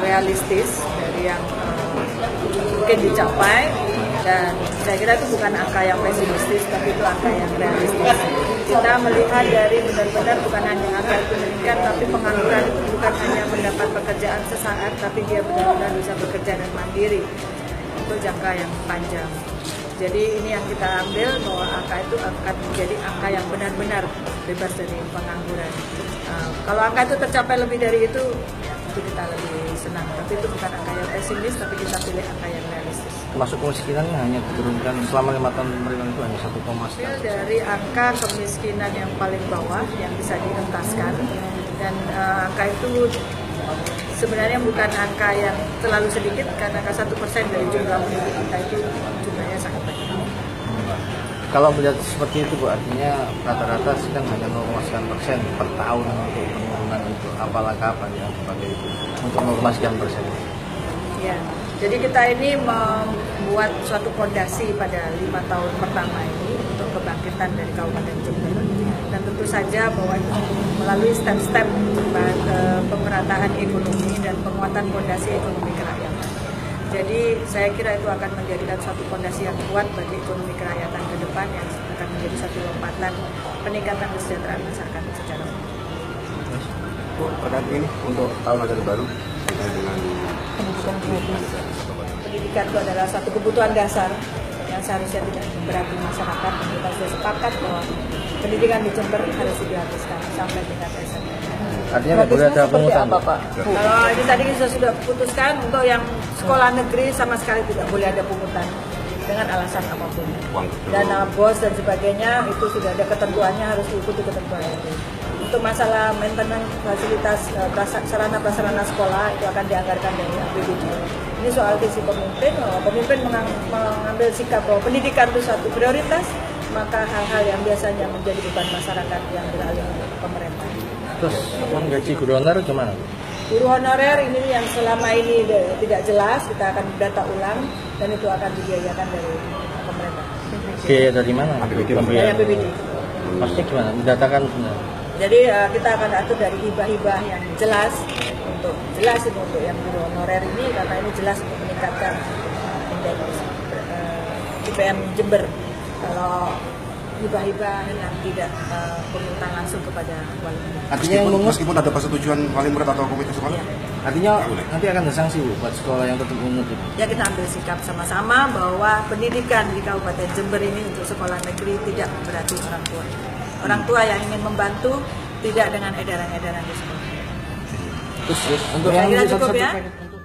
realistis dari yang mungkin dicapai, dan saya kira itu bukan angka yang pesimistis, tapi itu angka yang realistis. Kita melihat dari benar-benar bukan hanya angka itu meningkat, tapi pengangguran itu bukan hanya mendapat pekerjaan sesaat, tapi dia benar-benar bisa bekerja dan mandiri. Itu jangka yang panjang. Jadi ini yang kita ambil, bahwa angka itu akan menjadi angka yang benar-benar bebas dari pengangguran. Kalau angka itu tercapai lebih dari itu, ya tentu kita lebih senang. Tapi itu bukan angka yang pesimis, tapi kita pilih angka yang realistis. Masuk kemiskinan hanya diturunkan selama 5 tahun pemerintahan itu hanya 1,1. Dari angka kemiskinan yang paling bawah yang bisa dientaskan, dan angka itu sebenarnya bukan angka yang terlalu sedikit, karena angka 1% dari jumlah penduduk kita itu jumlahnya sangat banyak. Kalau melihat seperti itu, Bu, artinya rata-rata sedang hanya 0,9% per tahun untuk penurunan itu. Apa langkah apa yang dipakai itu untuk 0,9%? Ya, jadi kita ini membuat suatu fondasi pada 5 tahun pertama ini untuk kebangkitan dari Kabupaten Jember. Dan tentu saja bahwa itu melalui step-step pemerataan ekonomi dan penguatan fondasi ekonomi kerakyatan. Jadi saya kira itu akan menjadikan suatu fondasi yang kuat bagi ekonomi kerakyatan ke depan, yang akan menjadi satu lompatan peningkatan kesejahteraan masyarakat secara umum. Bu, pada ini untuk tahun ajaran baru dengan pendidikan itu adalah satu kebutuhan dasar yang seharusnya tidak berarti masyarakat. Kita sudah sepakat bahwa pendidikan di Jember harus dihabiskan sampai tingkat SMP. Artinya nggak boleh ada pungutan, Pak? Kalau ini tadi kita sudah putuskan untuk yang sekolah negeri sama sekali tidak boleh ada pungutan dengan alasan apapun. Dana bos dan sebagainya itu sudah ada ketentuannya, harus diikuti ketentuan itu. Untuk masalah maintenance fasilitas sarana prasarana sekolah itu akan dianggarkan dari APBD. Ini soal visi pemimpin, bahwa pemimpin mengambil sikap bahwa pendidikan itu satu prioritas, maka hal-hal yang biasanya menjadi beban masyarakat yang beralih ke pemerintah. Terus gaji guru honorer gimana? Guru honorer ini yang selama ini tidak jelas, kita akan data ulang dan itu akan dibiayakan dari pemerintah. Biaya dari mana? Dari APBD. Maksudnya gimana? Mendatakan benar. Jadi kita akan atur dari hibah-hibah yang jelas untuk yang guru honorer ini, karena ini jelas untuk meningkatkan indeks IPM Jember. Kalau hibah-hibah yang tidak pungutan langsung kepada wali murid. Artinya meskipun ada persetujuan wali murid atau komite sekolah? Ya. Artinya nanti akan ada sanksi, Bu, buat sekolah yang tetap pungut itu. Ya, kita ambil sikap sama-sama bahwa pendidikan di Kabupaten Jember ini untuk sekolah negeri tidak berarti orang tua. Orang tua yang ingin membantu tidak dengan edaran-edaran di sekolah. Terus untuk Saya yang kira satu-satu cukup ya. paket untuk